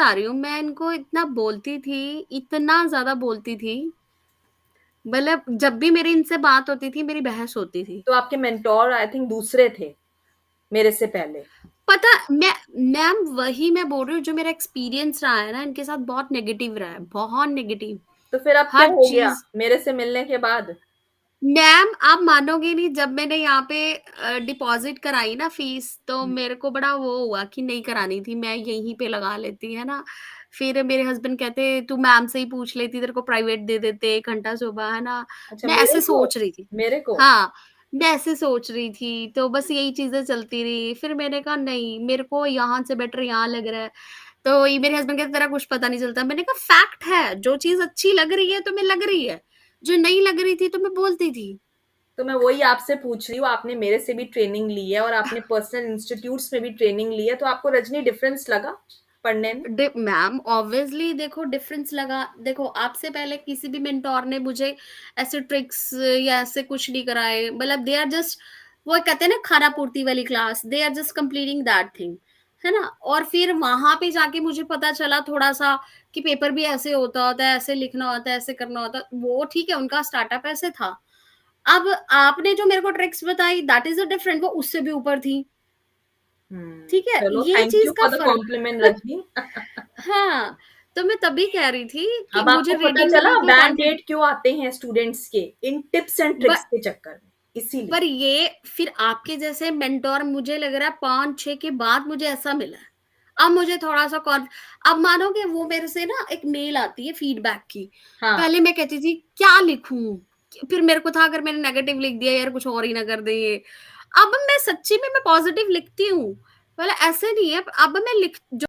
बता रही हूँ, मैं इनको इतना बोलती थी, इतना ज़्यादा बोलती थी, मतलब जब भी मेरी इनसे बात होती थी, मेरी बहस होती थी। तो आपके मेंटोर आई थिंक दूसरे थे, मेरे से पहले। पता मैं मैम वही मैं बोल रही हूँ, जो मेरा एक्सपीरियंस रहा है ना, इनके साथ बहुत नेगेटिव रहा है, बहुत नेगेटिव, तो फिर अब क्या हर हो गया चीज़। मेरे से मिलने के बाद? मैम आप मानोगे नहीं, जब मैंने यहाँ पे डिपॉजिट कराई ना फीस, तो हुँ। मेरे को बड़ा वो हुआ कि नहीं करानी थी, मैं यहीं पे लगा लेती, है ना? फिर मेरे हस्बैंड कहते तू मैम से ही पूछ लेती, तेरे को प्राइवेट दे देते 1 घंटा सुबह, है ना? अच्छा, मैं मेरे ऐसे को? सोच रही थी। मेरे को? हाँ, मैं ऐसे सोच रही थी, तो बस यही चीज़ें चलती रही। फिर मैंने कहा नहीं, मेरे को यहाँ से बेटर यहाँ लग रहा है। तो ये मेरे हस्बैंड कहते तेरा कुछ पता नहीं चलता। मैंने कहा फैक्ट है, जो चीज़ अच्छी लग रही है तो मैं लग रही है, जो नहीं लग रही थी तो मैं बोलती थी। तो मैं वही आपसे पूछ रही हूँ, आपने मेरे से भी ट्रेनिंग ली है और आपने पर्सनल इंस्टीट्यूट्स में भी ट्रेनिंग ली है, तो आपको रजनी डिफरेंस लगा पढ़ने में? मैम ऑब्वियसली देखो डिफरेंस लगा। देखो आपसे पहले किसी भी मेंटोर ने मुझे ऐसे ट्रिक्स या ऐसे कुछ नहीं कराए, मतलब दे आर जस्ट, वो कहते हैं ना खाना पूर्ति वाली class, they are just completing that thing, है ना? और फिर वहां पे जाके मुझे पता चला थोड़ा सा कि पेपर भी ऐसे होता है, ऐसे लिखना होता है, ऐसे करना होता है। वो ठीक है, उनका स्टार्टअप ऐसे था। अब आपने जो मेरे को ट्रिक्स बताई दैट इज अ डिफरेंट, वो उससे भी ऊपर थी। ठीक है, चलो, ये थैंक चीज यू का फॉर द फर्क। कॉम्प्लीमेंट रजनी। हाँ, तो मैं तभी कह रही थी कि अब मुझे आपको पता रीडिंग में चला बिल्कुल बैंड कॉन्फिड एड क्यों आते हैं स्टूडेंट्स के, इन टिप्स एंड ब ट्रिक्स के चक्कर में, इसीलिए। पर ये फिर आपके जैसे मेंटर मुझे लग रहा है 5-6 के बाद मुझे ऐसा मिला है। अब मुझे थोड़ा-सा कॉन्फ अब मानोगे वो मेरे से ना एक मेल आती है फीडबैक की। हाँ। पहले मैं कहती थी क्या लिखूँ? फिर मेरे को था अगर मैंने नेगेटिव लिख दिया यार कुछ और ही ना कर दे ये। अब मैं सच्ची में मैं पॉजिटिव लिखती हूँ। मतलब ऐसे नहीं है, अब मैं लिख जो